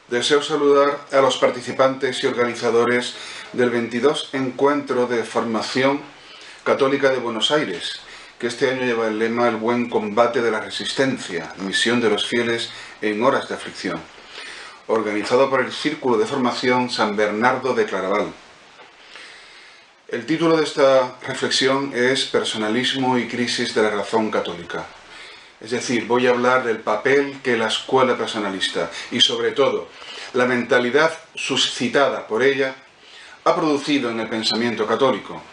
Deseo saludar a los participantes y organizadores del 22 Encuentro de Formación Católica de Buenos Aires, que este año lleva el lema "El buen combate de la resistencia, misión de los fieles en horas de aflicción", organizado por el Círculo de Formación San Bernardo de Claraval. El título de esta reflexión es "Personalismo y crisis de la razón católica". Es decir, voy a hablar del papel que la escuela personalista y, sobre todo, la mentalidad suscitada por ella ha producido en el pensamiento católico.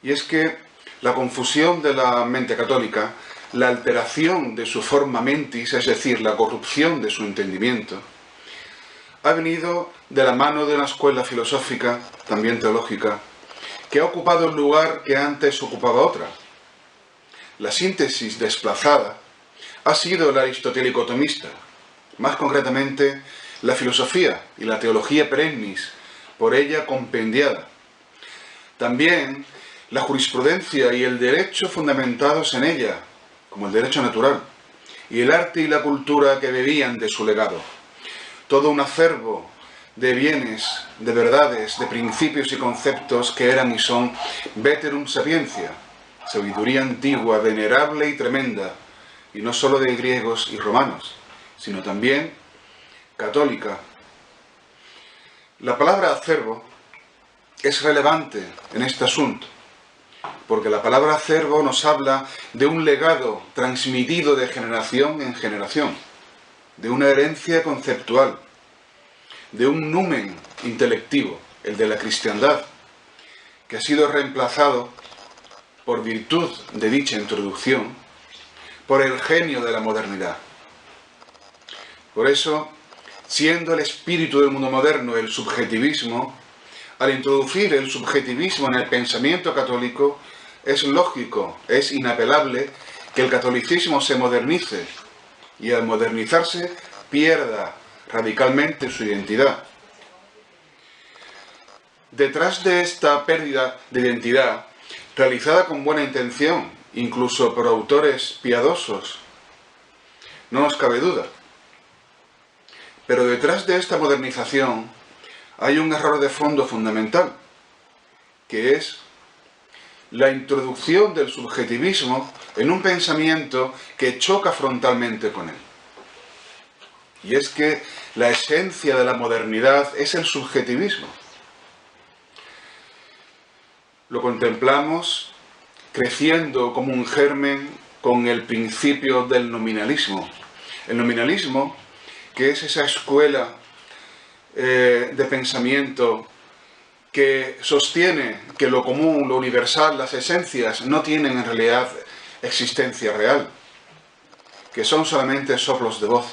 Y es que la confusión de la mente católica, la alteración de su forma mentis, es decir, la corrupción de su entendimiento, ha venido de la mano de una escuela filosófica, también teológica, que ha ocupado el lugar que antes ocupaba otra. La síntesis desplazada ha sido la aristotélico tomista, más concretamente la filosofía y la teología perennis, por ella compendiada. También la jurisprudencia y el derecho fundamentados en ella, como el derecho natural, y el arte y la cultura que bebían de su legado. Todo un acervo de bienes, de verdades, de principios y conceptos que eran y son veterum sapientia, sabiduría antigua, venerable y tremenda, y no solo de griegos y romanos, sino también católica. La palabra acervo es relevante en este asunto, porque la palabra acervo nos habla de un legado transmitido de generación en generación, de una herencia conceptual, de un numen intelectivo, el de la cristiandad, que ha sido reemplazado, por virtud de dicha introducción, por el genio de la modernidad. Por eso, siendo el espíritu del mundo moderno el subjetivismo, al introducir el subjetivismo en el pensamiento católico, es lógico, es inapelable que el catolicismo se modernice y al modernizarse pierda radicalmente su identidad. Detrás de esta pérdida de identidad, realizada con buena intención, incluso por autores piadosos, no nos cabe duda. Pero detrás de esta modernización hay un error de fondo fundamental, que es la introducción del subjetivismo en un pensamiento que choca frontalmente con él. Y es que la esencia de la modernidad es el subjetivismo. Lo contemplamos creciendo como un germen con el principio del nominalismo. El nominalismo, que es esa escuela de pensamiento que sostiene que lo común, lo universal, las esencias no tienen en realidad existencia real, que son solamente soplos de voz.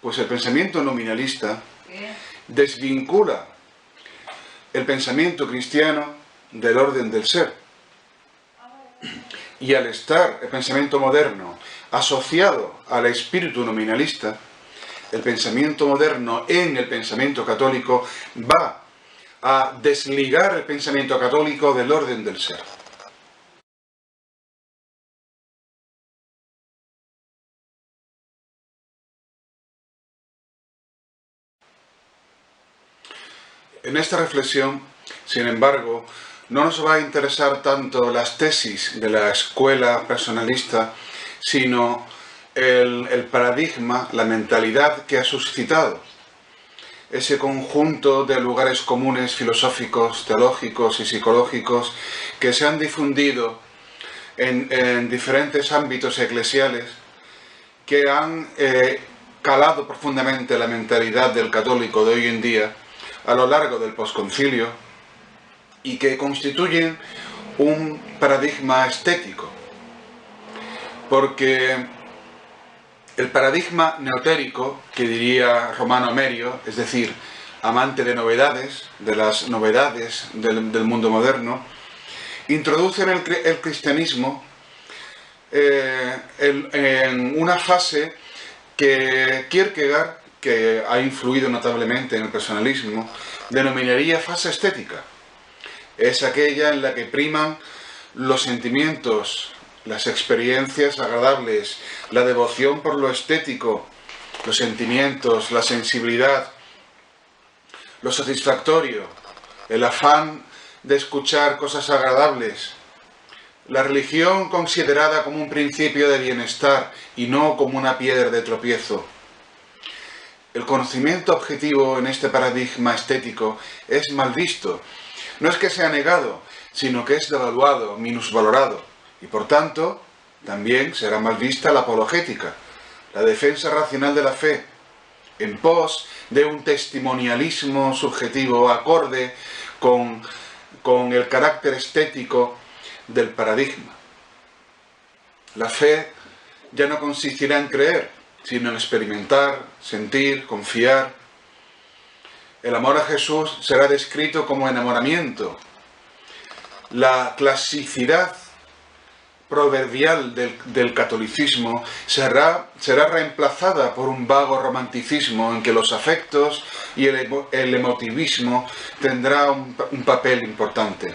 Pues el pensamiento nominalista desvincula el pensamiento cristiano del orden del ser. Y al estar el pensamiento moderno asociado al espíritu nominalista, el pensamiento moderno en el pensamiento católico va a desligar el pensamiento católico del orden del ser. En esta reflexión, sin embargo, no nos va a interesar tanto las tesis de la escuela personalista, sino el paradigma, la mentalidad que ha suscitado. Ese conjunto de lugares comunes filosóficos, teológicos y psicológicos que se han difundido en diferentes ámbitos eclesiales, que han calado profundamente la mentalidad del católico de hoy en día a lo largo del posconcilio, y que constituyen un paradigma estético, porque el paradigma neotérico, que diría Romano Amerio, es decir, amante de novedades, de las novedades del mundo moderno, introduce en el cristianismo en una fase que Kierkegaard, que ha influido notablemente en el personalismo, denominaría fase estética. Es aquella en la que priman los sentimientos, las experiencias agradables, la devoción por lo estético, los sentimientos, la sensibilidad, lo satisfactorio, el afán de escuchar cosas agradables, la religión considerada como un principio de bienestar y no como una piedra de tropiezo. El conocimiento objetivo en este paradigma estético es mal visto. No es que sea negado, sino que es devaluado, minusvalorado, y por tanto también será mal vista la apologética, la defensa racional de la fe, en pos de un testimonialismo subjetivo acorde con el carácter estético del paradigma. La fe ya no consistirá en creer, sino en experimentar, sentir, confiar. El amor a Jesús será descrito como enamoramiento. La clasicidad proverbial del catolicismo será reemplazada por un vago romanticismo en que los afectos y el emotivismo tendrá un papel importante.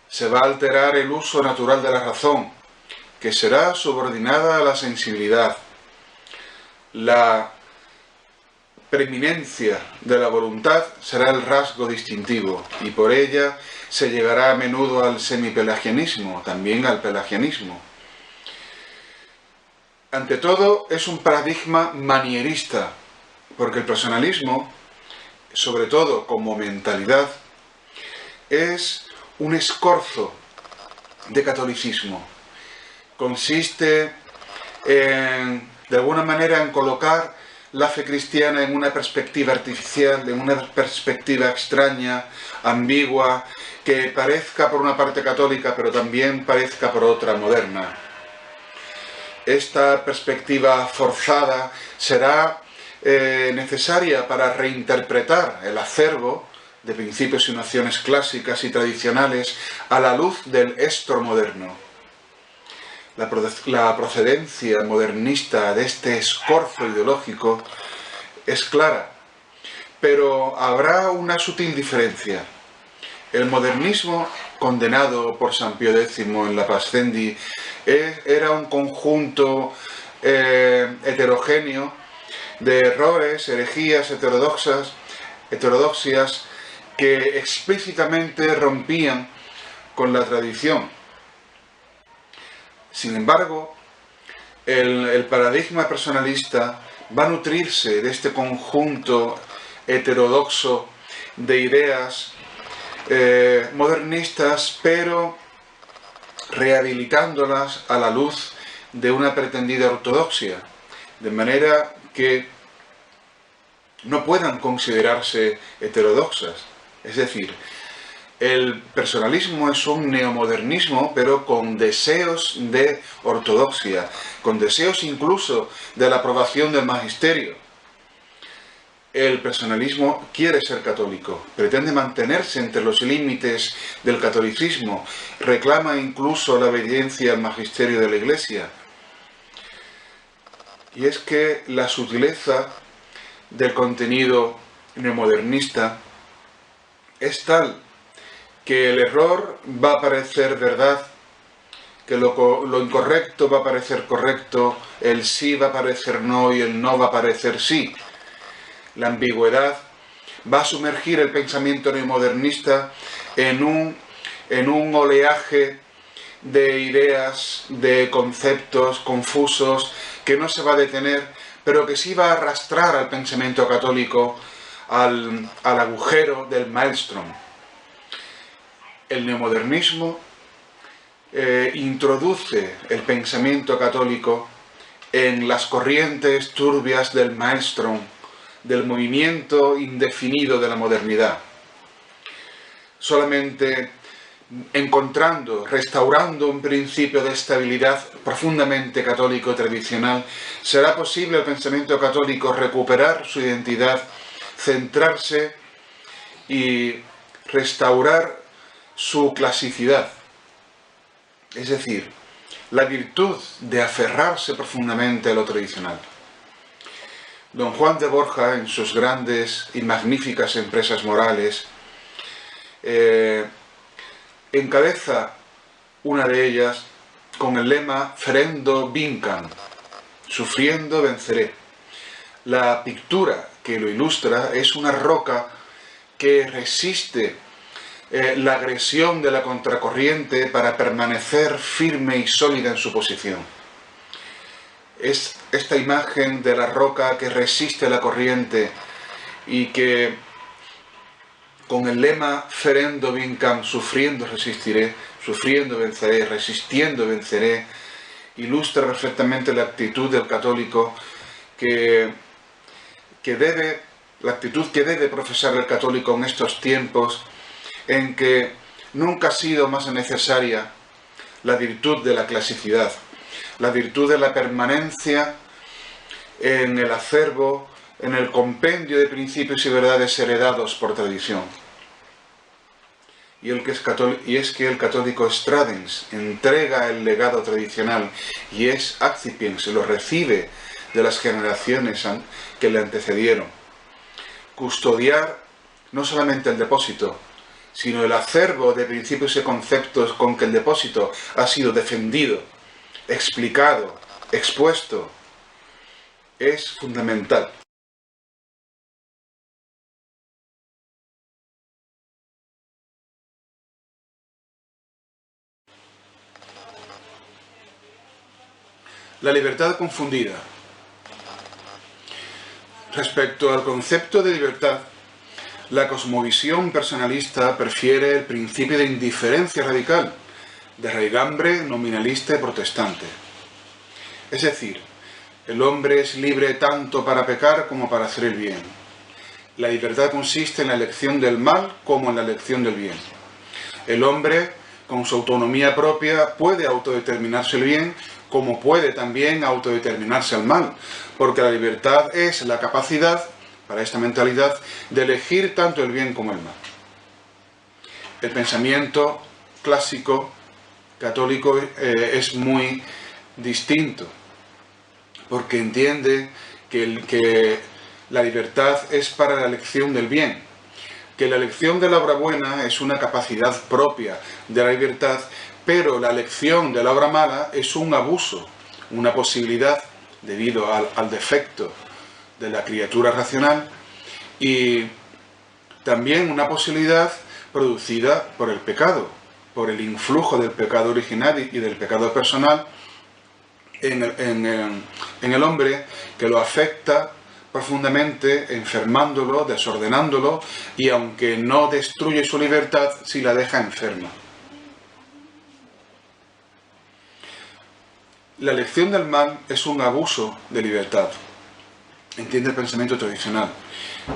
Se va a alterar el uso natural de la razón, que será subordinada a la sensibilidad. La preeminencia de la voluntad será el rasgo distintivo, y por ella se llegará a menudo al semipelagianismo, también al pelagianismo. Ante todo, es un paradigma manierista, porque el personalismo, sobre todo como mentalidad, es un escorzo de catolicismo. Consiste de alguna manera en colocar la fe cristiana en una perspectiva artificial, en una perspectiva extraña, ambigua, que parezca por una parte católica, pero también parezca por otra moderna. Esta perspectiva forzada será necesaria para reinterpretar el acervo de principios y nociones clásicas y tradicionales a la luz del estro moderno. La procedencia modernista de este escorzo ideológico es clara, pero habrá una sutil diferencia. El modernismo, condenado por San Pío X en la Pascendi, era un conjunto heterogéneo de errores, herejías, heterodoxias que explícitamente rompían con la tradición. Sin embargo, el paradigma personalista va a nutrirse de este conjunto heterodoxo de ideas modernistas, pero rehabilitándolas a la luz de una pretendida ortodoxia, de manera que no puedan considerarse heterodoxas. Es decir, el personalismo es un neomodernismo, pero con deseos de ortodoxia, con deseos incluso de la aprobación del magisterio. El personalismo quiere ser católico, pretende mantenerse entre los límites del catolicismo, reclama incluso la obediencia al magisterio de la Iglesia. Y es que la sutileza del contenido neomodernista es tal que el error va a parecer verdad, que lo incorrecto va a parecer correcto, el sí va a parecer no y el no va a parecer sí. La ambigüedad va a sumergir el pensamiento neomodernista en un oleaje de ideas, de conceptos confusos que no se va a detener, pero que sí va a arrastrar al pensamiento católico al agujero del maelstrom. El neomodernismo introduce el pensamiento católico en las corrientes turbias del maelstrom, del movimiento indefinido de la modernidad. Solamente encontrando, restaurando un principio de estabilidad profundamente católico y tradicional, será posible al pensamiento católico recuperar su identidad, centrarse y restaurar su clasicidad. Es decir, la virtud de aferrarse profundamente a lo tradicional. Don Juan de Borja, en sus grandes y magníficas empresas morales, encabeza una de ellas con el lema Ferendo Vincan, sufriendo venceré. La pintura que lo ilustra es una roca que resiste la agresión de la contracorriente para permanecer firme y sólida en su posición. Es esta imagen de la roca que resiste la corriente y que con el lema Ferendo vincam, sufriendo resistiré, sufriendo venceré, resistiendo venceré, ilustra perfectamente la actitud del católico la actitud que debe profesar el católico en estos tiempos en que nunca ha sido más necesaria la virtud de la clasicidad, la virtud de la permanencia en el acervo, en el compendio de principios y verdades heredados por tradición. Y es que el católico es tradens, entrega el legado tradicional y es accipiens, lo recibe de las generaciones que le antecedieron. Custodiar no solamente el depósito, sino el acervo de principios y conceptos con que el depósito ha sido defendido, explicado, expuesto, es fundamental. La libertad confundida. Respecto al concepto de libertad, la cosmovisión personalista prefiere el principio de indiferencia radical, de raigambre nominalista y protestante. Es decir, el hombre es libre tanto para pecar como para hacer el bien. La libertad consiste en la elección del mal como en la elección del bien. El hombre, con su autonomía propia, puede autodeterminarse el bien como puede también autodeterminarse el mal, porque la libertad es la capacidad, para esta mentalidad, de elegir tanto el bien como el mal. El pensamiento clásico católico es muy distinto, porque entiende que la libertad es para la elección del bien, que la elección de la obra buena es una capacidad propia de la libertad, pero la elección de la obra mala es un abuso, una posibilidad debido al defecto de la criatura racional y también una posibilidad producida por el pecado, por el influjo del pecado original y del pecado personal en el hombre, que lo afecta profundamente, enfermándolo, desordenándolo, y aunque no destruye su libertad, sí la deja enferma. La elección del mal es un abuso de libertad, entiende el pensamiento tradicional,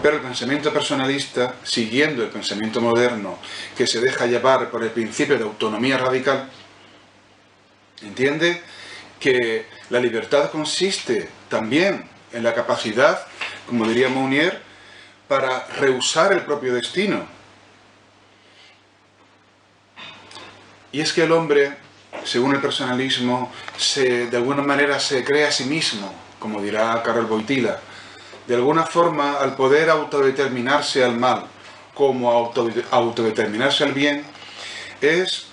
pero el pensamiento personalista, siguiendo el pensamiento moderno, que se deja llevar por el principio de autonomía radical, entiende que la libertad consiste también en la capacidad, como diría Mounier, para rehusar el propio destino. Y es que el hombre, según el personalismo, de alguna manera se crea a sí mismo, como dirá Karol Wojtyla. De alguna forma, al poder autodeterminarse al mal como autodeterminarse al bien, es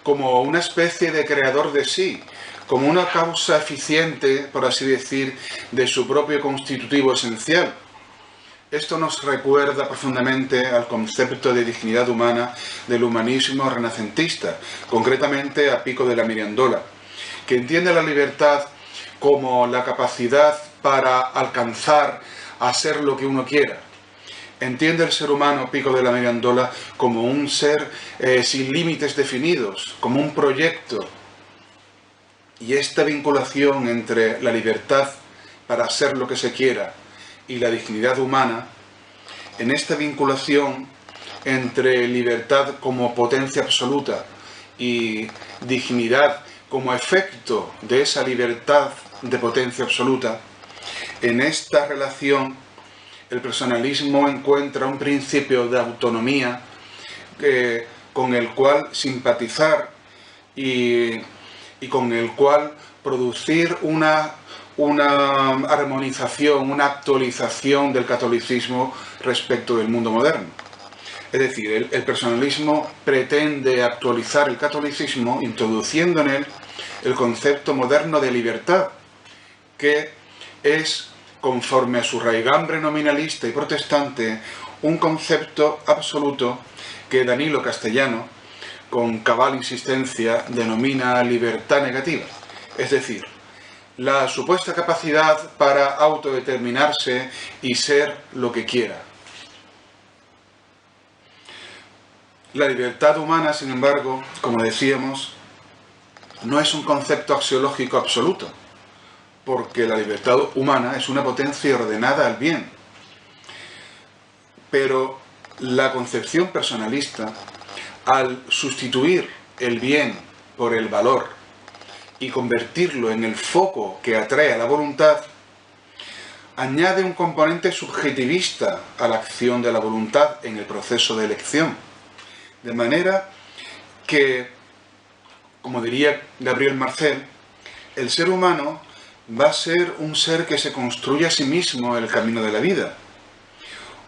como una especie de creador de sí, como una causa eficiente, por así decir, de su propio constitutivo esencial. Esto nos recuerda profundamente al concepto de dignidad humana del humanismo renacentista, concretamente a Pico della Mirandola, que entiende la libertad como la capacidad para alcanzar a ser lo que uno quiera. Entiende el ser humano, Pico della Mirandola, como un ser sin límites definidos, como un proyecto. Y esta vinculación entre la libertad para ser lo que se quiera y la dignidad humana, en esta vinculación entre libertad como potencia absoluta y dignidad como efecto de esa libertad de potencia absoluta, en esta relación el personalismo encuentra un principio de autonomía con el cual simpatizar y con el cual producir una armonización, una actualización del catolicismo respecto del mundo moderno. Es decir, el personalismo pretende actualizar el catolicismo introduciendo en él el concepto moderno de libertad, que es, conforme a su raigambre nominalista y protestante, un concepto absoluto que Danilo Castellano, con cabal insistencia, denomina libertad negativa, es decir, la supuesta capacidad para autodeterminarse y ser lo que quiera. La libertad humana, sin embargo, como decíamos, no es un concepto axiológico absoluto, porque la libertad humana es una potencia ordenada al bien. Pero la concepción personalista, al sustituir el bien por el valor y convertirlo en el foco que atrae a la voluntad, añade un componente subjetivista a la acción de la voluntad en el proceso de elección. De manera que, como diría Gabriel Marcel, el ser humano va a ser un ser que se construye a sí mismo el camino de la vida.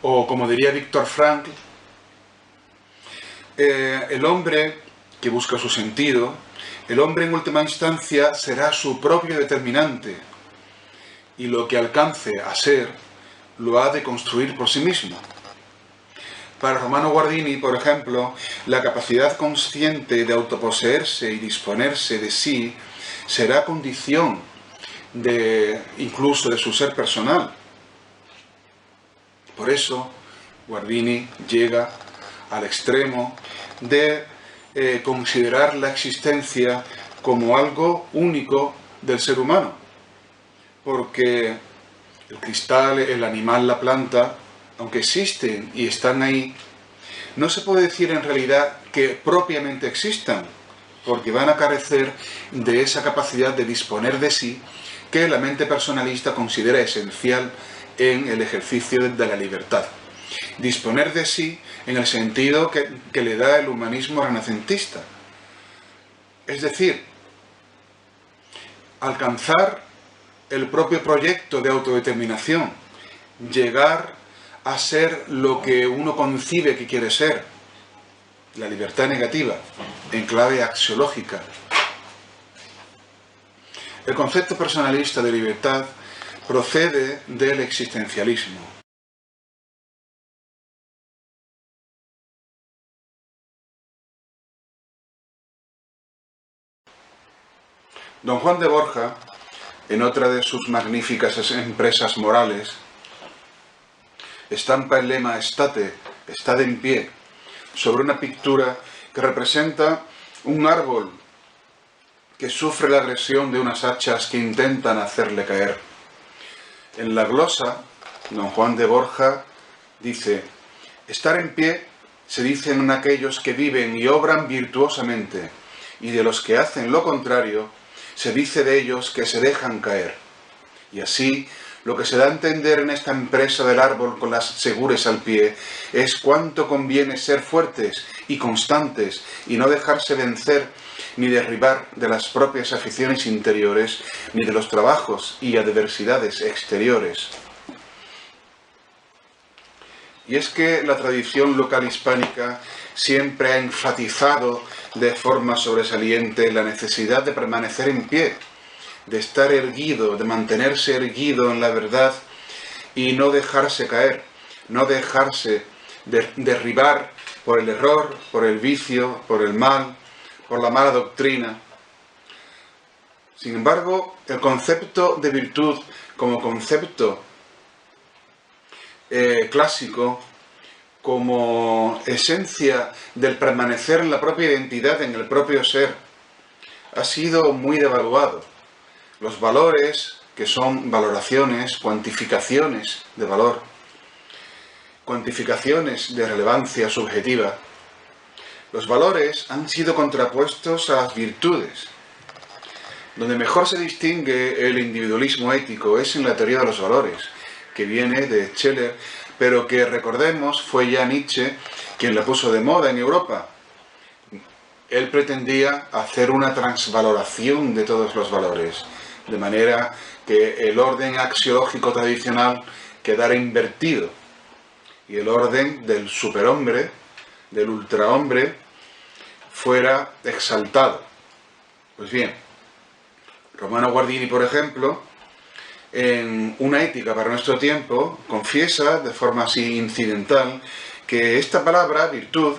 O, como diría Viktor Frankl, el hombre que busca su sentido, el hombre en última instancia será su propio determinante, y lo que alcance a ser lo ha de construir por sí mismo. Para Romano Guardini, por ejemplo, la capacidad consciente de autoposeerse y disponerse de sí será condición incluso de su ser personal. Por eso, Guardini llega al extremo de considerar la existencia como algo único del ser humano, porque el cristal, el animal, la planta, aunque existen y están ahí, no se puede decir en realidad que propiamente existan, porque van a carecer de esa capacidad de disponer de sí que la mente personalista considera esencial en el ejercicio de la libertad. Disponer de sí en el sentido que le da el humanismo renacentista. Es decir, alcanzar el propio proyecto de autodeterminación, llegar a ser lo que uno concibe que quiere ser, la libertad negativa, en clave axiológica. El concepto personalista de libertad procede del existencialismo. Don Juan de Borja, en otra de sus magníficas empresas morales, estampa el lema "Estate, estad en pie", sobre una pintura que representa un árbol que sufre la agresión de unas hachas que intentan hacerle caer. En la glosa, don Juan de Borja dice: estar en pie se dicen aquellos que viven y obran virtuosamente, y de los que hacen lo contrario, se dice de ellos que se dejan caer. Y así, lo que se da a entender en esta empresa del árbol con las segures al pie es cuánto conviene ser fuertes y constantes y no dejarse vencer ni derribar de las propias aficiones interiores ni de los trabajos y adversidades exteriores. Y es que la tradición local hispánica siempre ha enfatizado de forma sobresaliente la necesidad de permanecer en pie, de estar erguido, de mantenerse erguido en la verdad y no dejarse caer, no dejarse derribar por el error, por el vicio, por el mal, por la mala doctrina. Sin embargo, el concepto de virtud como concepto clásico, como esencia del permanecer en la propia identidad, en el propio ser, ha sido muy devaluado. Los valores, que son valoraciones, cuantificaciones de valor, cuantificaciones de relevancia subjetiva, los valores han sido contrapuestos a las virtudes. Donde mejor se distingue el individualismo ético es en la teoría de los valores, que viene de Scheler, pero que, recordemos, fue ya Nietzsche quien la puso de moda en Europa. Él pretendía hacer una transvaloración de todos los valores, de manera que el orden axiológico tradicional quedara invertido y el orden del superhombre, del ultrahombre, fuera exaltado. Pues bien, Romano Guardini, por ejemplo, en una ética para nuestro tiempo, confiesa de forma así incidental que esta palabra, virtud,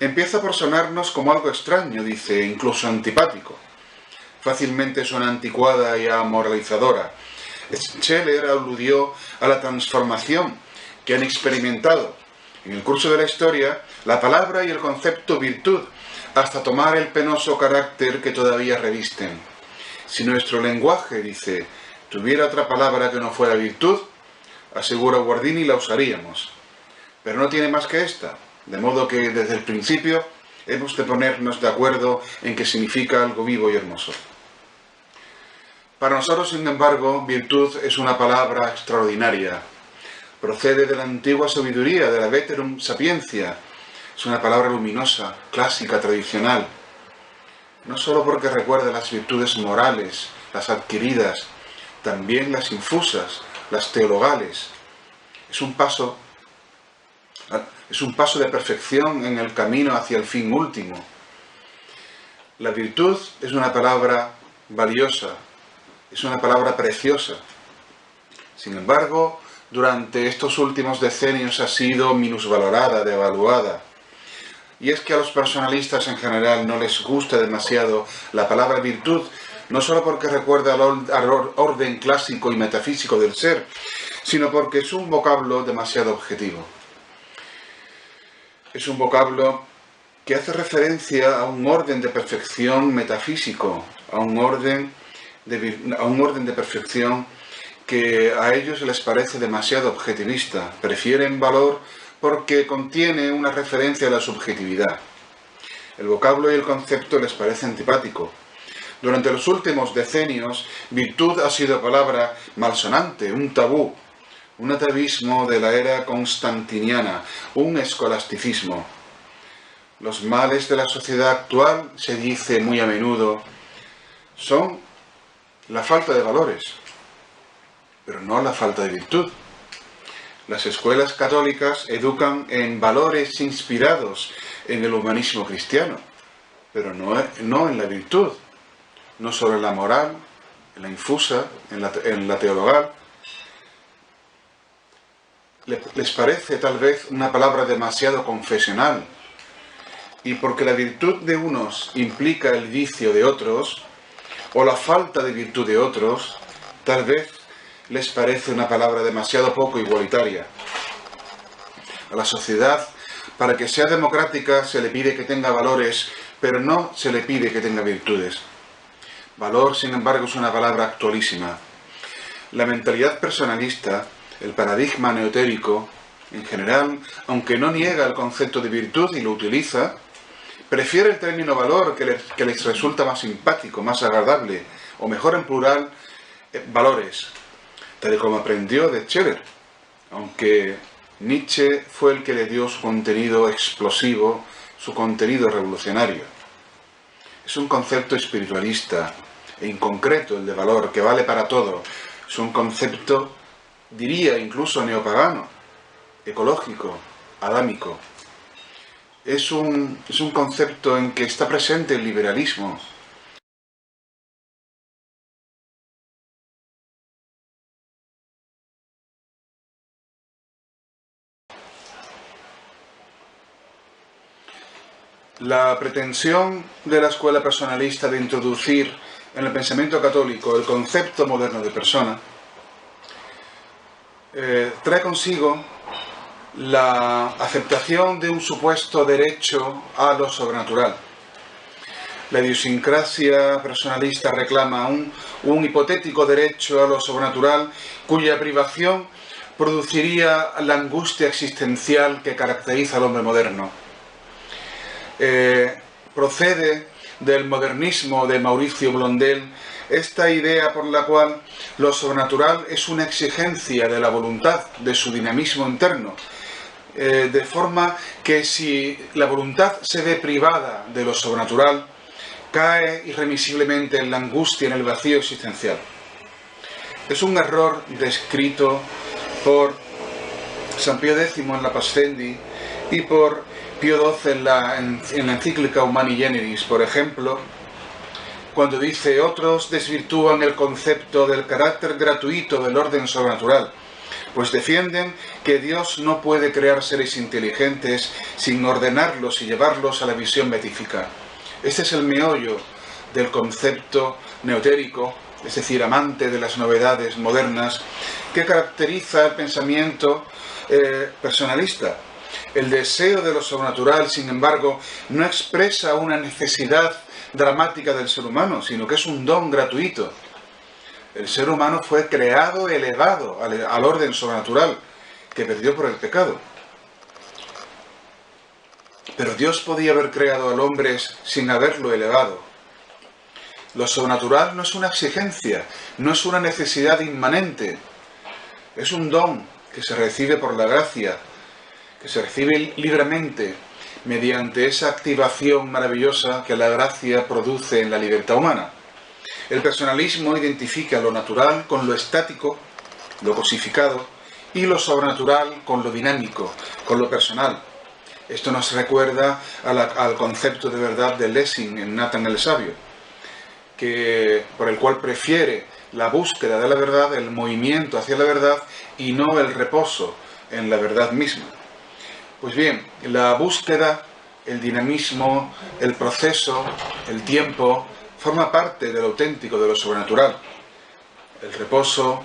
empieza por sonarnos como algo extraño, dice, incluso antipático. Fácilmente suena anticuada y amoralizadora. Scheler aludió a la transformación que han experimentado en el curso de la historia la palabra y el concepto virtud, hasta tomar el penoso carácter que todavía revisten. Si nuestro lenguaje, dice, tuviera otra palabra que no fuera virtud, asegura Guardini, la usaríamos. Pero no tiene más que esta, de modo que desde el principio hemos de ponernos de acuerdo en que significa algo vivo y hermoso. Para nosotros, sin embargo, virtud es una palabra extraordinaria. Procede de la antigua sabiduría, de la veterum sapiencia. Es una palabra luminosa, clásica, tradicional. No solo porque recuerda las virtudes morales, las adquiridas, también las infusas, las teologales. Es un paso de perfección en el camino hacia el fin último. La virtud es una palabra valiosa, es una palabra preciosa. Sin embargo, durante estos últimos decenios ha sido minusvalorada, devaluada. Y es que a los personalistas en general no les gusta demasiado la palabra virtud, no solo porque recuerda al orden clásico y metafísico del ser, sino porque es un vocablo demasiado objetivo. Es un vocablo que hace referencia a un orden de perfección metafísico, a un orden de perfección que a ellos les parece demasiado objetivista. Prefieren valor porque contiene una referencia a la subjetividad. El vocablo y el concepto les parece antipático. Durante los últimos decenios, virtud ha sido palabra malsonante, un tabú, un atavismo de la era constantiniana, un escolasticismo. Los males de la sociedad actual, se dice muy a menudo, son la falta de valores, pero no la falta de virtud. Las escuelas católicas educan en valores inspirados en el humanismo cristiano, pero no en la virtud, no solo en la moral, en la infusa, en la teologal. Les parece tal vez una palabra demasiado confesional, y porque la virtud de unos implica el vicio de otros, o la falta de virtud de otros, tal vez les parece una palabra demasiado poco igualitaria. A la sociedad, para que sea democrática, se le pide que tenga valores, pero no se le pide que tenga virtudes. Valor, sin embargo, es una palabra actualísima. La mentalidad personalista, el paradigma neotérico, en general, aunque no niega el concepto de virtud y lo utiliza, prefiere el término valor, que les resulta más simpático, más agradable, o mejor en plural, valores, tal y como aprendió de Scheler, aunque Nietzsche fue el que le dio su contenido explosivo, su contenido revolucionario. Es un concepto espiritualista e inconcreto el de valor, que vale para todo. Es un concepto, diría incluso neopagano, ecológico, adámico. Es un concepto en que está presente el liberalismo. La pretensión de la escuela personalista de introducir en el pensamiento católico el concepto moderno de persona trae consigo la aceptación de un supuesto derecho a lo sobrenatural. La idiosincrasia personalista reclama un hipotético derecho a lo sobrenatural cuya privación produciría la angustia existencial que caracteriza al hombre moderno. Procede del modernismo de Mauricio Blondel esta idea por la cual lo sobrenatural es una exigencia de la voluntad, de su dinamismo interno, de forma que si la voluntad se ve privada de lo sobrenatural, cae irremisiblemente en la angustia, en el vacío existencial. Es un error descrito por San Pío X en la Pascendi y por Pío XII en la encíclica Humani Generis, por ejemplo, cuando dice: otros desvirtúan el concepto del carácter gratuito del orden sobrenatural, pues defienden que Dios no puede crear seres inteligentes sin ordenarlos y llevarlos a la visión beatífica. Este es el meollo del concepto neotérico, es decir, amante de las novedades modernas, que caracteriza el pensamiento personalista. El deseo de lo sobrenatural, sin embargo, no expresa una necesidad dramática del ser humano, sino que es un don gratuito. El ser humano fue creado, elevado al orden sobrenatural, que perdió por el pecado. Pero Dios podía haber creado al hombre sin haberlo elevado. Lo sobrenatural no es una exigencia, no es una necesidad inmanente. Es un don que se recibe por la gracia, que se recibe libremente mediante esa activación maravillosa que la gracia produce en la libertad humana. El personalismo identifica lo natural con lo estático, lo cosificado, y lo sobrenatural con lo dinámico, con lo personal. Esto nos recuerda al concepto de verdad de Lessing en Nathan el Sabio, por el cual prefiere la búsqueda de la verdad, el movimiento hacia la verdad, y no el reposo en la verdad misma. Pues bien, la búsqueda, el dinamismo, el proceso, el tiempo, forma parte de lo auténtico, de lo sobrenatural. El reposo,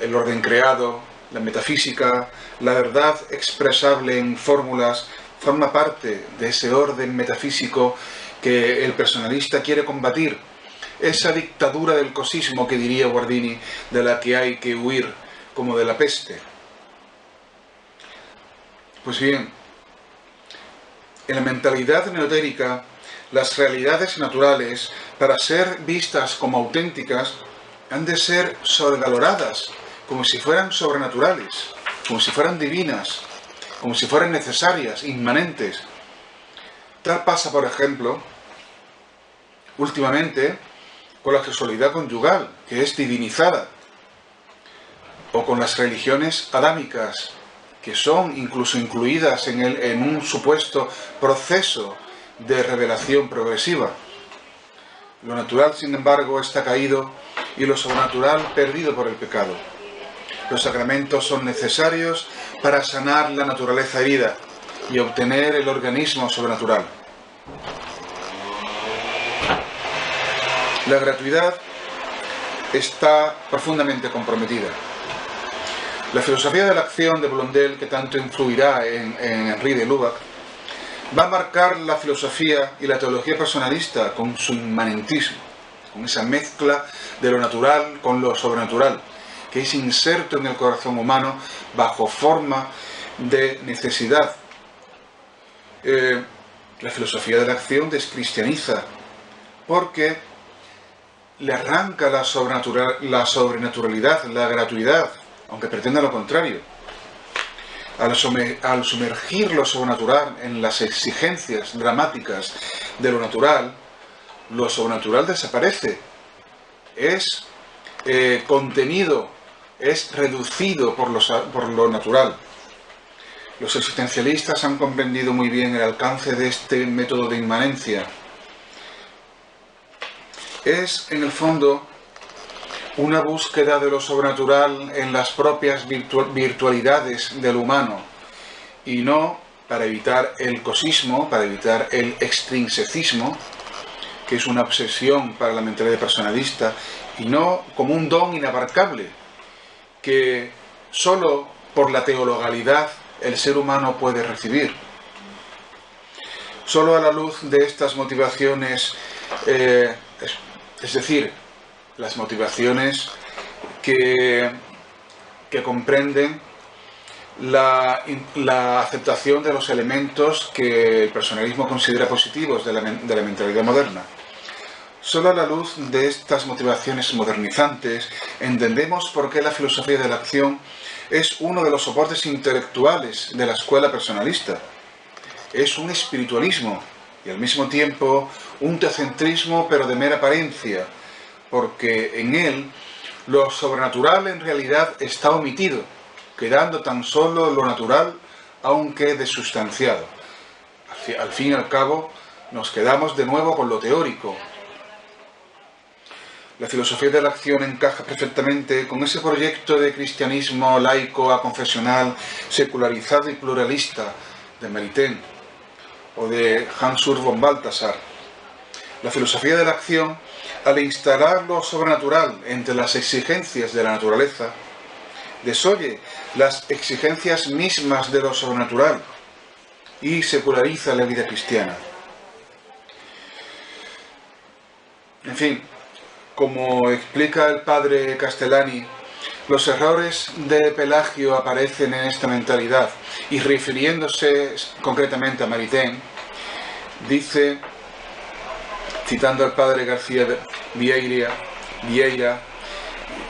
el orden creado, la metafísica, la verdad expresable en fórmulas, forma parte de ese orden metafísico que el personalista quiere combatir. Esa dictadura del cosismo que diría Guardini, de la que hay que huir como de la peste. Pues bien, en la mentalidad neotérica, las realidades naturales, para ser vistas como auténticas, han de ser sobrevaloradas, como si fueran sobrenaturales, como si fueran divinas, como si fueran necesarias, inmanentes. Tal pasa, por ejemplo, últimamente, con la sexualidad conyugal, que es divinizada, o con las religiones adámicas, que son incluso incluidas en un supuesto proceso de revelación progresiva. Lo natural, sin embargo, está caído y lo sobrenatural perdido por el pecado. Los sacramentos son necesarios para sanar la naturaleza herida y obtener el organismo sobrenatural. La gratuidad está profundamente comprometida. La filosofía de la acción de Blondel, que tanto influirá en Henri de Lubac, va a marcar la filosofía y la teología personalista con su inmanentismo, con esa mezcla de lo natural con lo sobrenatural, que es inserto en el corazón humano bajo forma de necesidad. La filosofía de la acción descristianiza, porque le arranca la sobrenaturalidad, la gratuidad, aunque pretenda lo contrario. Al sumergir lo sobrenatural en las exigencias dramáticas de lo natural, lo sobrenatural desaparece. Es contenido, es reducido por lo natural. Los existencialistas han comprendido muy bien el alcance de este método de inmanencia. Es, en el fondo, una búsqueda de lo sobrenatural en las propias virtualidades del humano, y no para evitar el cosismo, para evitar el extrinsecismo, que es una obsesión para la mentalidad personalista, y no como un don inabarcable, que solo por la teologalidad el ser humano puede recibir. Solo a la luz de estas motivaciones, es decir, las motivaciones que comprenden la aceptación de los elementos que el personalismo considera positivos de la mentalidad moderna. Solo a la luz de estas motivaciones modernizantes entendemos por qué la filosofía de la acción es uno de los soportes intelectuales de la escuela personalista. Es un espiritualismo y al mismo tiempo un teocentrismo, pero de mera apariencia, porque en él lo sobrenatural en realidad está omitido, quedando tan solo lo natural, aunque desustanciado. Al fin y al cabo, nos quedamos de nuevo con lo teórico, La filosofía de la acción encaja perfectamente con ese proyecto de cristianismo laico, aconfesional, secularizado y pluralista de Maritain o de Hans-Urs von Balthasar. La filosofía de la acción, al instalar lo sobrenatural entre las exigencias de la naturaleza, desoye las exigencias mismas de lo sobrenatural y seculariza la vida cristiana. En fin, como explica el padre Castellani, los errores de Pelagio aparecen en esta mentalidad, y refiriéndose concretamente a Maritain, dice, citando al padre García Vieira,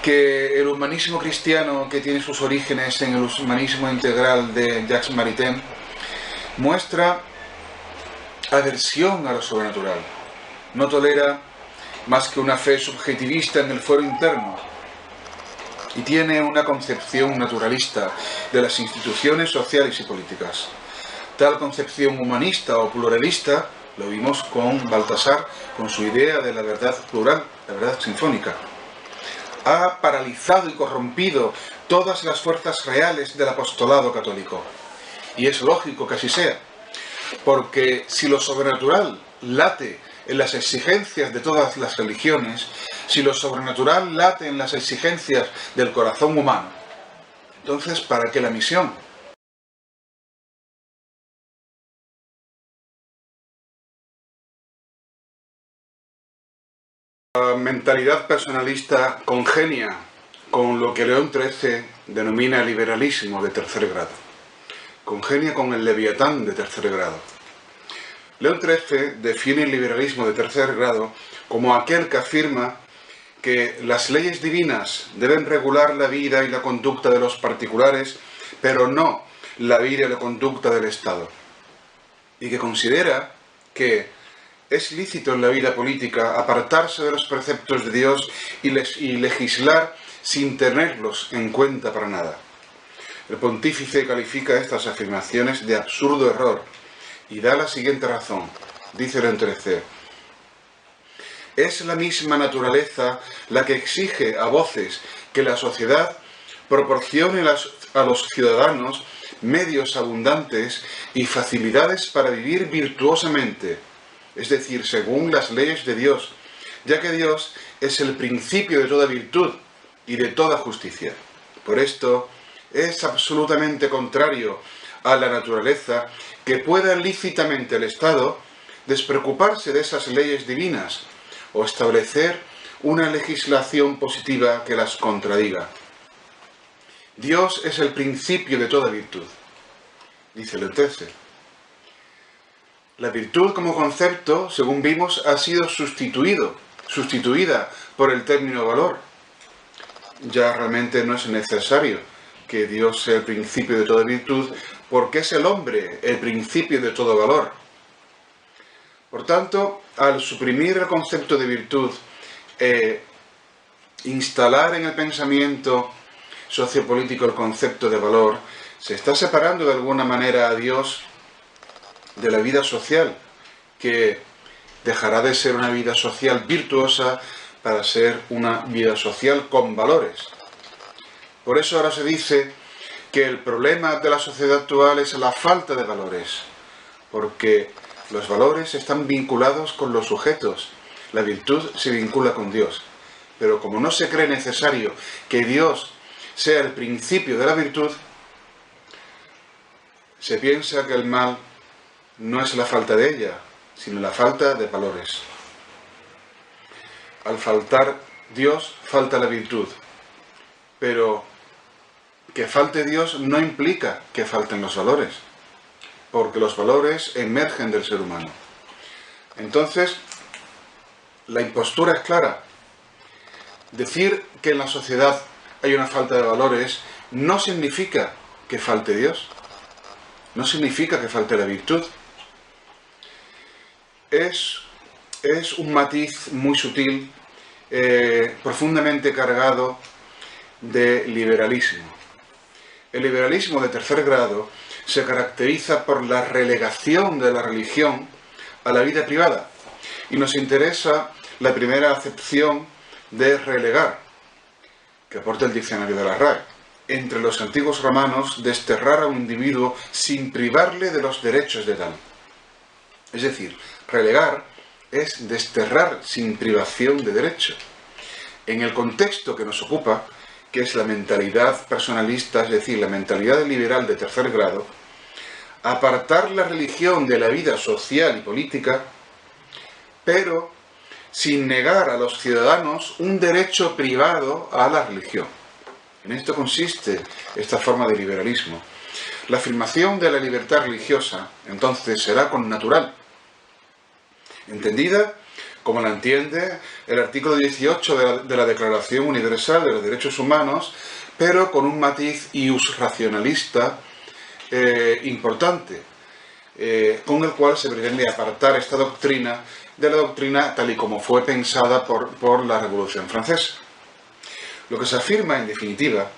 que el humanismo cristiano, que tiene sus orígenes en el humanismo integral de Jacques Maritain, muestra aversión a lo sobrenatural. No tolera más que una fe subjetivista en el fuero interno, y tiene una concepción naturalista de las instituciones sociales y políticas. Tal concepción humanista o pluralista lo vimos con Balthasar, con su idea de la verdad plural, la verdad sinfónica. Ha paralizado y corrompido todas las fuerzas reales del apostolado católico. Y es lógico que así sea, porque si lo sobrenatural late en las exigencias de todas las religiones, si lo sobrenatural late en las exigencias del corazón humano, entonces, ¿para qué la misión? La mentalidad personalista congenia con lo que León XIII denomina liberalismo de tercer grado. Congenia con el leviatán de tercer grado. León XIII define el liberalismo de tercer grado como aquel que afirma que las leyes divinas deben regular la vida y la conducta de los particulares, pero no la vida y la conducta del Estado. Y que considera que es lícito en la vida política apartarse de los preceptos de Dios y legislar sin tenerlos en cuenta para nada. El pontífice califica estas afirmaciones de absurdo error y da la siguiente razón. Dice León XIII: es la misma naturaleza la que exige a voces que la sociedad proporcione a los ciudadanos medios abundantes y facilidades para vivir virtuosamente, es decir, según las leyes de Dios, ya que Dios es el principio de toda virtud y de toda justicia. Por esto, es absolutamente contrario a la naturaleza que pueda lícitamente el Estado despreocuparse de esas leyes divinas o establecer una legislación positiva que las contradiga. Dios es el principio de toda virtud, dice León XIII. La virtud como concepto, según vimos, ha sido sustituida por el término valor. Ya realmente no es necesario que Dios sea el principio de toda virtud, porque es el hombre el principio de todo valor. Por tanto, al suprimir el concepto de virtud, instalar en el pensamiento sociopolítico el concepto de valor, se está separando de alguna manera a Dios de la vida social, que dejará de ser una vida social virtuosa para ser una vida social con valores. Por eso ahora se dice que el problema de la sociedad actual es la falta de valores, porque los valores están vinculados con los sujetos, la virtud se vincula con Dios. Pero como no se cree necesario que Dios sea el principio de la virtud, se piensa que el mal no es la falta de ella, sino la falta de valores. Al faltar Dios, falta la virtud. Pero que falte Dios no implica que falten los valores, porque los valores emergen del ser humano. Entonces, la impostura es clara. Decir que en la sociedad hay una falta de valores no significa que falte Dios, no significa que falte la virtud. Es un matiz muy sutil, profundamente cargado de liberalismo. El liberalismo de tercer grado se caracteriza por la relegación de la religión a la vida privada, y nos interesa la primera acepción de relegar, que aporta el diccionario de la RAE. Entre los antiguos romanos, desterrar a un individuo sin privarle de los derechos de tal. Es decir, relegar es desterrar sin privación de derecho. En el contexto que nos ocupa, que es la mentalidad personalista, es decir, la mentalidad liberal de tercer grado, apartar la religión de la vida social y política, pero sin negar a los ciudadanos un derecho privado a la religión. En esto consiste esta forma de liberalismo. La afirmación de la libertad religiosa, entonces, será connatural, entendida como la entiende el artículo 18 de la Declaración Universal de los Derechos Humanos, pero con un matiz iusracionalista importante, con el cual se pretende apartar esta doctrina de la doctrina tal y como fue pensada por la Revolución Francesa. Lo que se afirma, en definitiva,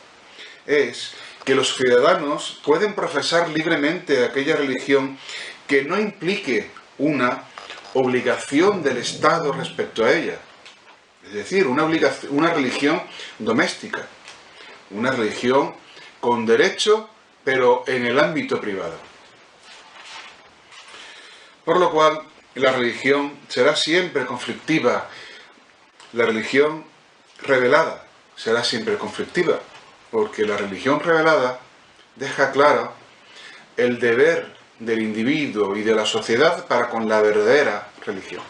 es que los ciudadanos pueden profesar libremente aquella religión que no implique una obligación del Estado respecto a ella. Es decir, una religión doméstica, una religión con derecho, pero en el ámbito privado. Por lo cual, la religión será siempre conflictiva. La religión revelada será siempre conflictiva, porque la religión revelada deja claro el deber del individuo y de la sociedad para con la verdadera religión.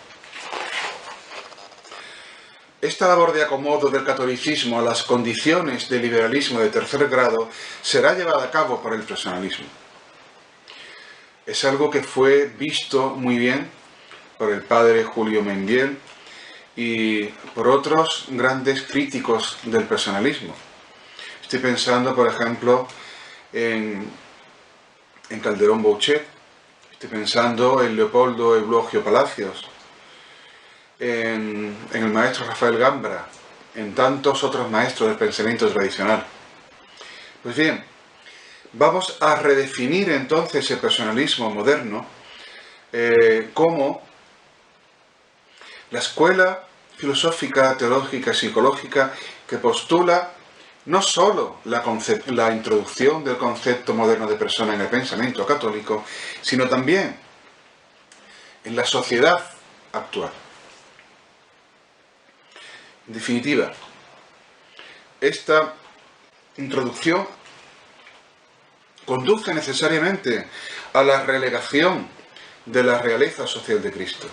Esta labor de acomodo del catolicismo a las condiciones del liberalismo de tercer grado será llevada a cabo por el personalismo. Es algo que fue visto muy bien por el padre Julio Membiel y por otros grandes críticos del personalismo. Estoy pensando, por ejemplo, en Calderón Bouchet, estoy pensando en Leopoldo Eulogio Palacios, en el maestro Rafael Gambra, en tantos otros maestros del pensamiento tradicional. Pues bien, vamos a redefinir entonces el personalismo moderno como la escuela filosófica, teológica, psicológica que postula no sólo la introducción del concepto moderno de persona en el pensamiento católico, sino también en la sociedad actual. En definitiva, esta introducción conduce necesariamente a la relegación de la realeza social de Cristo.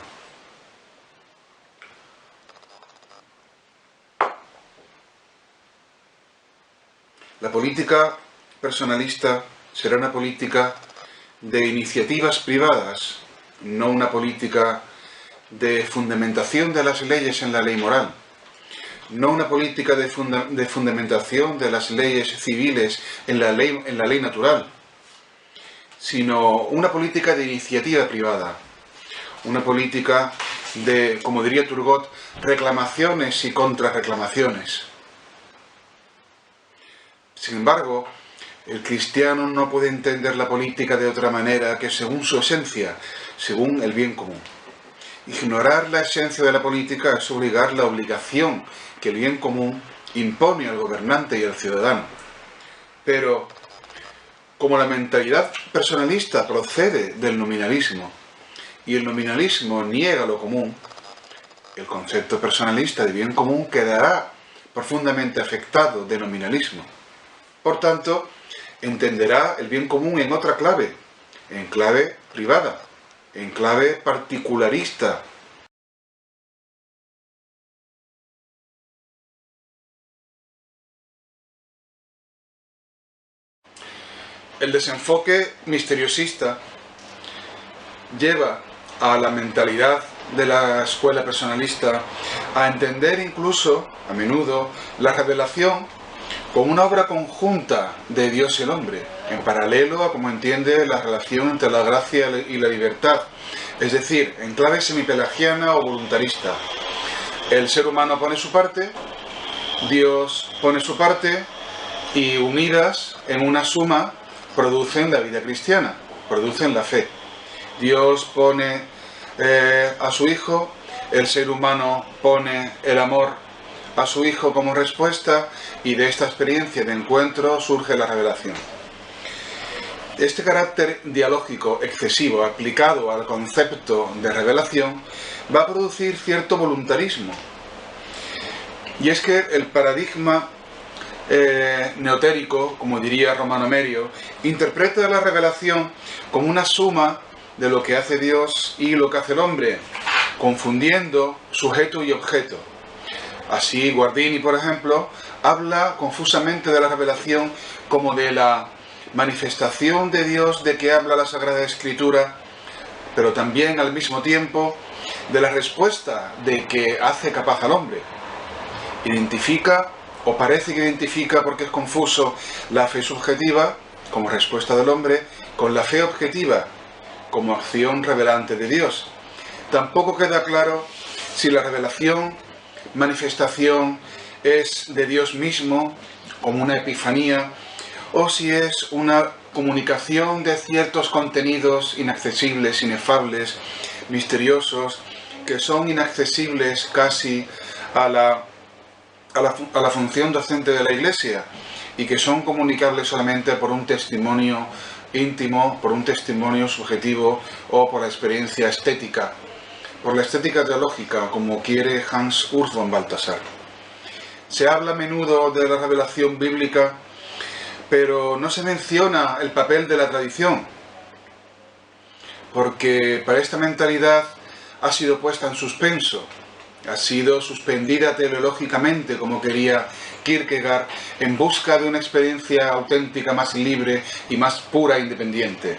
La política personalista será una política de iniciativas privadas, no una política de fundamentación de las leyes en la ley moral, no una política de fundamentación de las leyes civiles en la ley natural, sino una política de iniciativa privada, una política de, como diría Turgot, reclamaciones y contrarreclamaciones. Sin embargo, el cristiano no puede entender la política de otra manera que según su esencia, según el bien común. Ignorar la esencia de la política es obligar la obligación que el bien común impone al gobernante y al ciudadano. Pero, como la mentalidad personalista procede del nominalismo, y el nominalismo niega lo común, el concepto personalista de bien común quedará profundamente afectado de nominalismo. Por tanto, entenderá el bien común en otra clave, en clave privada, en clave particularista. El desenfoque misteriosista lleva a la mentalidad de la escuela personalista a entender incluso, a menudo, la revelación como una obra conjunta de Dios y el hombre, en paralelo a cómo entiende la relación entre la gracia y la libertad, es decir, en clave semipelagiana o voluntarista. El ser humano pone su parte, Dios pone su parte, y unidas en una suma producen la vida cristiana, producen la fe. Dios pone a su Hijo, el ser humano pone el amor a su Hijo como respuesta, y de esta experiencia de encuentro surge la revelación. Este carácter dialógico excesivo aplicado al concepto de revelación va a producir cierto voluntarismo. Y es que el paradigma neotérico, como diría Romano Merio, interpreta la revelación como una suma de lo que hace Dios y lo que hace el hombre, confundiendo sujeto y objeto. Así, Guardini, por ejemplo, habla confusamente de la revelación como de la manifestación de Dios de que habla la Sagrada Escritura, pero también al mismo tiempo de la respuesta de que hace capaz al hombre. Identifica, o parece que identifica porque es confuso, la fe subjetiva como respuesta del hombre con la fe objetiva como acción revelante de Dios. Tampoco queda claro si la revelación, manifestación, es de Dios mismo, como una epifanía, o si es una comunicación de ciertos contenidos inaccesibles, inefables, misteriosos, que son inaccesibles casi a la función docente de la Iglesia, y que son comunicables solamente por un testimonio íntimo, por un testimonio subjetivo o por la experiencia estética, por la estética teológica, como quiere Hans Urs von Balthasar. Se habla a menudo de la revelación bíblica, pero no se menciona el papel de la tradición, porque para esta mentalidad ha sido puesta en suspenso, ha sido suspendida teleológicamente, como quería Kierkegaard, en busca de una experiencia auténtica más libre y más pura e independiente.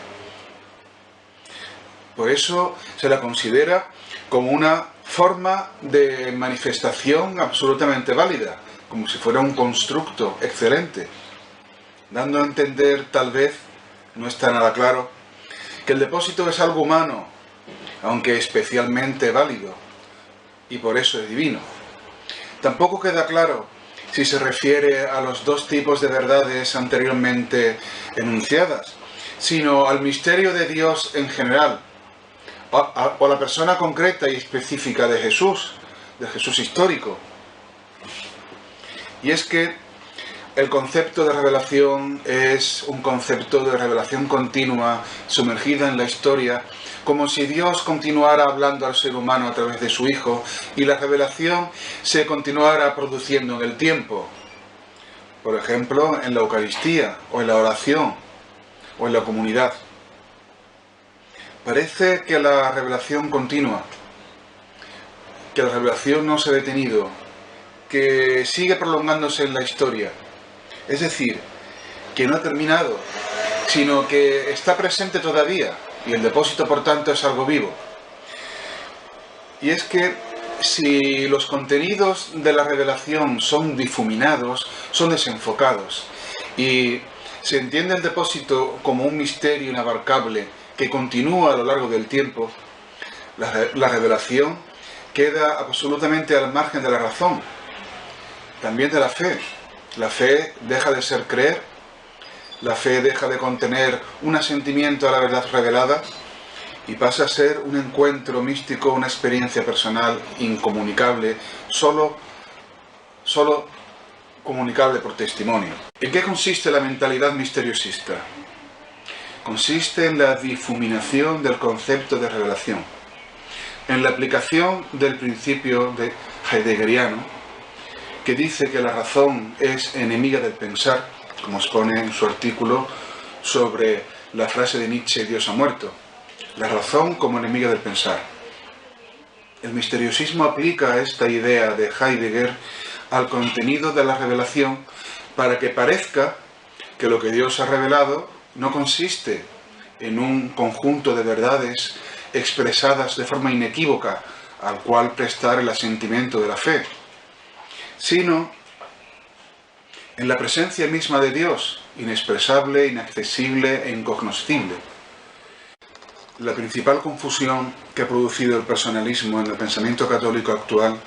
Por eso se la considera como una forma de manifestación absolutamente válida, como si fuera un constructo excelente, dando a entender, tal vez, no está nada claro, que el depósito es algo humano, aunque especialmente válido, y por eso es divino. Tampoco queda claro si se refiere a los dos tipos de verdades anteriormente enunciadas, sino al misterio de Dios en general, o a la persona concreta y específica de Jesús histórico. Y es que el concepto de revelación es un concepto de revelación continua, sumergida en la historia, como si Dios continuara hablando al ser humano a través de su Hijo y la revelación se continuara produciendo en el tiempo. Por ejemplo, en la Eucaristía, o en la oración, o en la comunidad. Parece que la revelación continúa, que la revelación no se ha detenido, que sigue prolongándose en la historia. Es decir, que no ha terminado, sino que está presente todavía, y el depósito, por tanto, es algo vivo. Y es que si los contenidos de la revelación son difuminados, son desenfocados, y se entiende el depósito como un misterio inabarcable que continúa a lo largo del tiempo, la revelación queda absolutamente al margen de la razón, también de la fe. La fe deja de ser creer, la fe deja de contener un asentimiento a la verdad revelada y pasa a ser un encuentro místico, una experiencia personal incomunicable, solo comunicable por testimonio. ¿En qué consiste la mentalidad misteriosista? Consiste en la difuminación del concepto de revelación, en la aplicación del principio heideggeriano, que dice que la razón es enemiga del pensar, como expone en su artículo sobre la frase de Nietzsche, Dios ha muerto. La razón como enemiga del pensar. El misteriosismo aplica esta idea de Heidegger al contenido de la revelación para que parezca que lo que Dios ha revelado no consiste en un conjunto de verdades expresadas de forma inequívoca al cual prestar el asentimiento de la fe, sino en la presencia misma de Dios, inexpresable, inaccesible e incognoscible. La principal confusión que ha producido el personalismo en el pensamiento católico actual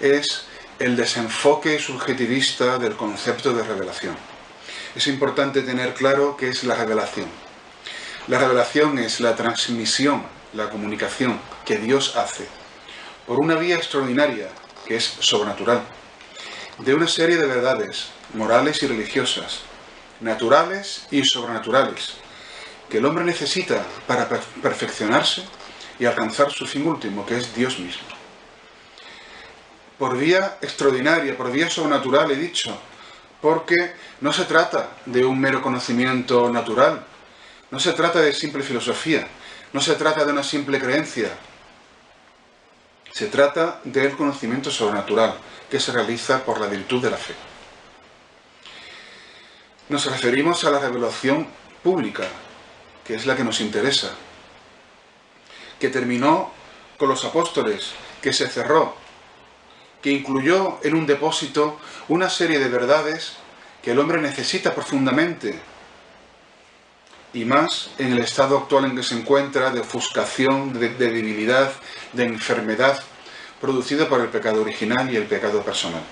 es el desenfoque subjetivista del concepto de revelación. Es importante tener claro qué es la revelación. La revelación es la transmisión, la comunicación que Dios hace por una vía extraordinaria, que es sobrenatural, de una serie de verdades morales y religiosas, naturales y sobrenaturales, que el hombre necesita para perfeccionarse y alcanzar su fin último, que es Dios mismo. Por vía extraordinaria, por vía sobrenatural, he dicho, porque no se trata de un mero conocimiento natural, no se trata de simple filosofía, no se trata de una simple creencia, se trata del conocimiento sobrenatural que se realiza por la virtud de la fe. Nos referimos a la revelación pública, que es la que nos interesa, que terminó con los apóstoles, que se cerró, que incluyó en un depósito una serie de verdades que el hombre necesita profundamente, y más en el estado actual en que se encuentra de ofuscación, de debilidad, de enfermedad, producida por el pecado original y el pecado personal.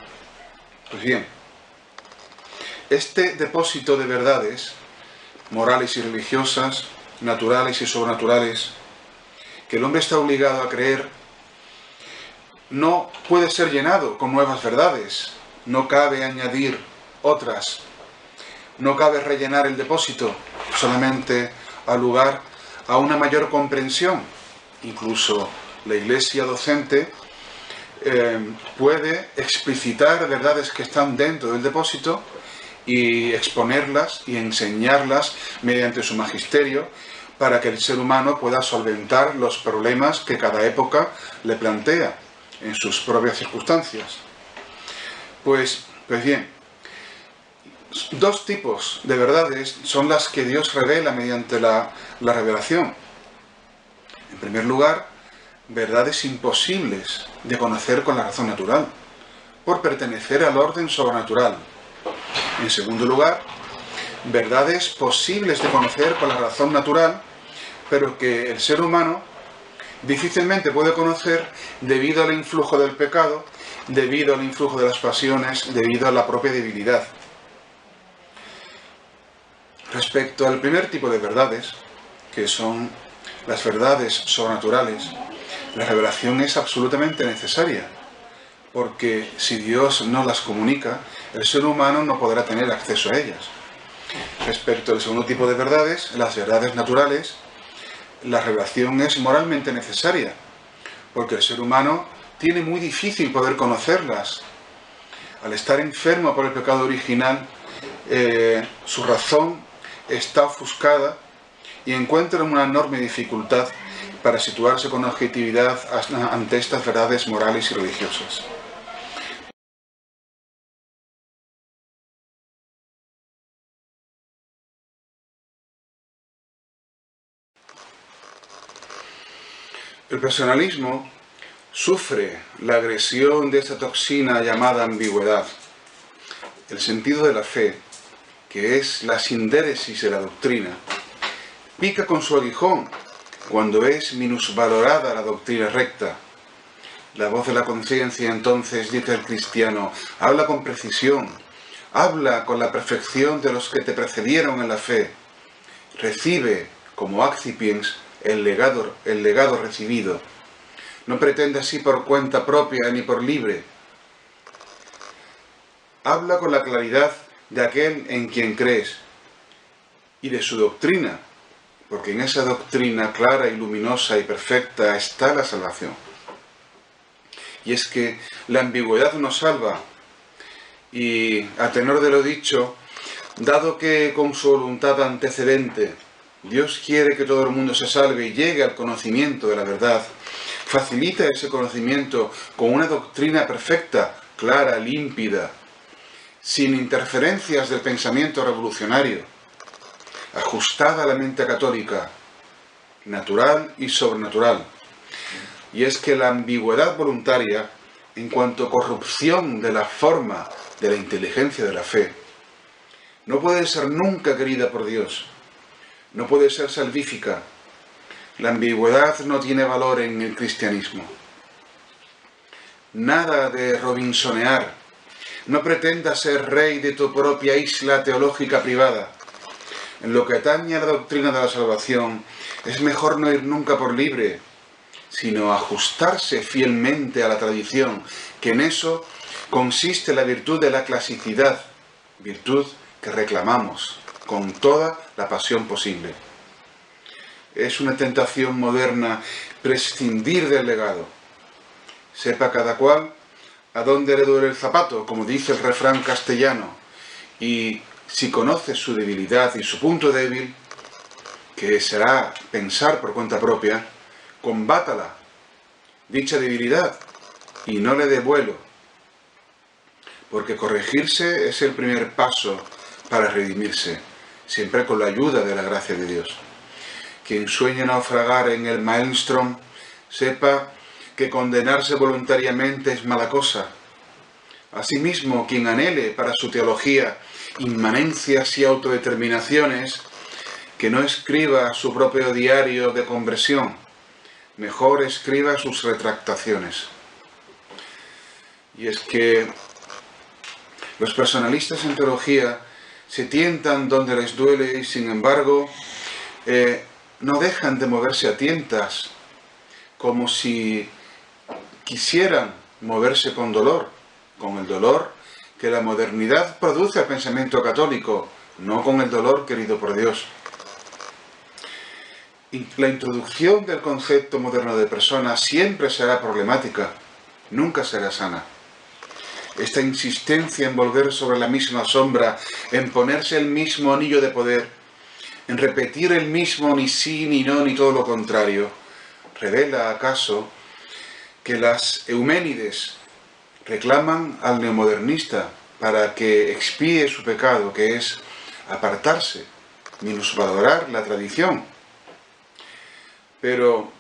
Pues bien, este depósito de verdades morales y religiosas, naturales y sobrenaturales, que el hombre está obligado a creer, no puede ser llenado con nuevas verdades, no cabe añadir otras, no cabe rellenar el depósito, solamente a lugar a una mayor comprensión. Incluso la Iglesia docente puede explicitar verdades que están dentro del depósito y exponerlas y enseñarlas mediante su magisterio para que el ser humano pueda solventar los problemas que cada época le plantea en sus propias circunstancias. Pues bien, dos tipos de verdades son las que Dios revela mediante la revelación. En primer lugar, verdades imposibles de conocer con la razón natural, por pertenecer al orden sobrenatural. En segundo lugar, verdades posibles de conocer con la razón natural, pero que el ser humano difícilmente puede conocer debido al influjo del pecado, debido al influjo de las pasiones, debido a la propia debilidad. Respecto al primer tipo de verdades, que son las verdades sobrenaturales, la revelación es absolutamente necesaria, porque si Dios no las comunica, el ser humano no podrá tener acceso a ellas. Respecto al segundo tipo de verdades, las verdades naturales, la revelación es moralmente necesaria, porque el ser humano tiene muy difícil poder conocerlas. Al estar enfermo por el pecado original, su razón está ofuscada y encuentra una enorme dificultad para situarse con objetividad ante estas verdades morales y religiosas. El personalismo sufre la agresión de esta toxina llamada ambigüedad. El sentido de la fe, que es la sindéresis de la doctrina, pica con su aguijón cuando es minusvalorada la doctrina recta. La voz de la conciencia entonces, dice el cristiano, habla con precisión, habla con la perfección de los que te precedieron en la fe. Recibe, como accipiens, el legado recibido. No pretende así por cuenta propia ni por libre. Habla con la claridad de aquel en quien crees y de su doctrina, porque en esa doctrina clara y luminosa y perfecta está la salvación. Y es que la ambigüedad nos salva, y a tenor de lo dicho, dado que con su voluntad antecedente Dios quiere que todo el mundo se salve y llegue al conocimiento de la verdad, facilita ese conocimiento con una doctrina perfecta, clara, límpida, sin interferencias del pensamiento revolucionario, ajustada a la mente católica, natural y sobrenatural. Y es que la ambigüedad voluntaria, en cuanto a corrupción de la forma de la inteligencia de la fe, no puede ser nunca querida por Dios, no puede ser salvífica. La ambigüedad no tiene valor en el cristianismo. Nada de robinsonear. No pretendas ser rey de tu propia isla teológica privada. En lo que atañe a la doctrina de la salvación, es mejor no ir nunca por libre, sino ajustarse fielmente a la tradición, que en eso consiste la virtud de la clasicidad, virtud que reclamamos con toda la pasión posible. Es una tentación moderna prescindir del legado. Sepa cada cual a dónde le duele el zapato, como dice el refrán castellano, y si conoce su debilidad y su punto débil, que será pensar por cuenta propia, combátala, dicha debilidad, y no le dé vuelo, porque corregirse es el primer paso para redimirse, siempre con la ayuda de la gracia de Dios. Quien sueña naufragar en el maelstrom, sepa que condenarse voluntariamente es mala cosa. Asimismo, quien anhele para su teología inmanencias y autodeterminaciones, que no escriba su propio diario de conversión, mejor escriba sus retractaciones. Y es que los personalistas en teología se tientan donde les duele y, sin embargo, no dejan de moverse a tientas, como si quisieran moverse con dolor, con el dolor que la modernidad produce al pensamiento católico, no con el dolor querido por Dios. La introducción del concepto moderno de persona siempre será problemática, nunca será sana. Esta insistencia en volver sobre la misma sombra, en ponerse el mismo anillo de poder, en repetir el mismo ni sí, ni no, ni todo lo contrario, ¿revela acaso que las Euménides reclaman al neomodernista para que expíe su pecado, que es apartarse, minusvalorar la tradición? Pero,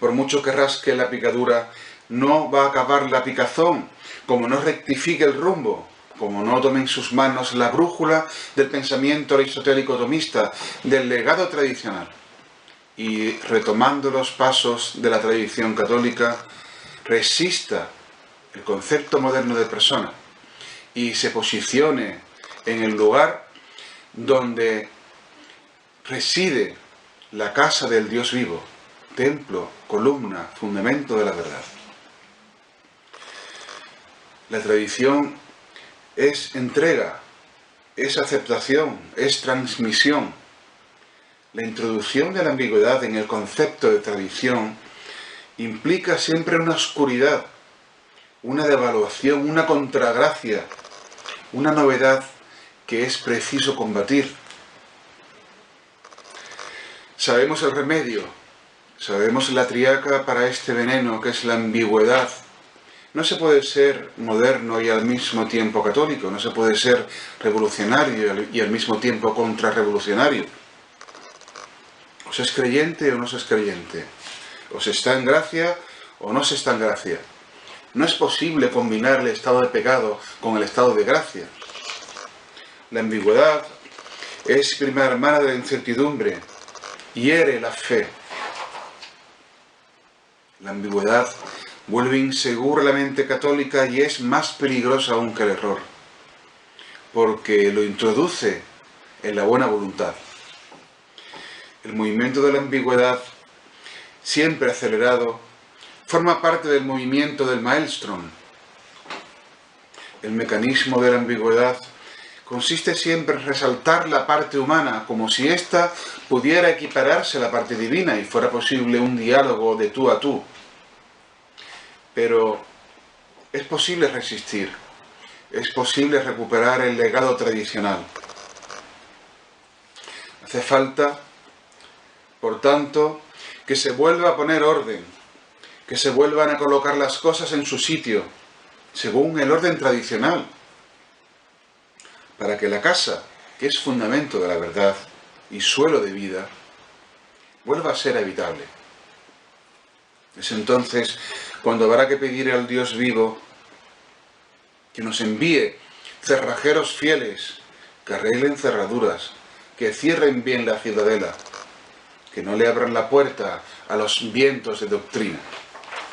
por mucho que rasque la picadura, no va a acabar la picazón, como no rectifique el rumbo, como no tome en sus manos la brújula del pensamiento aristotélico tomista, del legado tradicional, y retomando los pasos de la tradición católica, resista el concepto moderno de persona y se posicione en el lugar donde reside la casa del Dios vivo, templo, columna, fundamento de la verdad. La tradición es entrega, es aceptación, es transmisión. La introducción de la ambigüedad en el concepto de tradición implica siempre una oscuridad, una devaluación, una contragracia, una novedad que es preciso combatir. Sabemos el remedio, sabemos la triaca para este veneno que es la ambigüedad. No se puede ser moderno y al mismo tiempo católico, no se puede ser revolucionario y al mismo tiempo contrarrevolucionario. O se es creyente o no se es creyente, o se está en gracia o no se está en gracia. No es posible combinar el estado de pecado con el estado de gracia. La ambigüedad es prima hermana de la incertidumbre, hiere la fe. La ambigüedad vuelve insegura la mente católica y es más peligrosa aún que el error, porque lo introduce en la buena voluntad. El movimiento de la ambigüedad, siempre acelerado, forma parte del movimiento del maelstrom. El mecanismo de la ambigüedad consiste siempre en resaltar la parte humana, como si ésta pudiera equipararse a la parte divina y fuera posible un diálogo de tú a tú. Pero es posible resistir, es posible recuperar el legado tradicional. Hace falta, por tanto, que se vuelva a poner orden, que se vuelvan a colocar las cosas en su sitio, según el orden tradicional, para que la casa, que es fundamento de la verdad y suelo de vida, vuelva a ser habitable. Es entonces cuando habrá que pedir al Dios vivo que nos envíe cerrajeros fieles, que arreglen cerraduras, que cierren bien la ciudadela, que no le abran la puerta a los vientos de doctrina.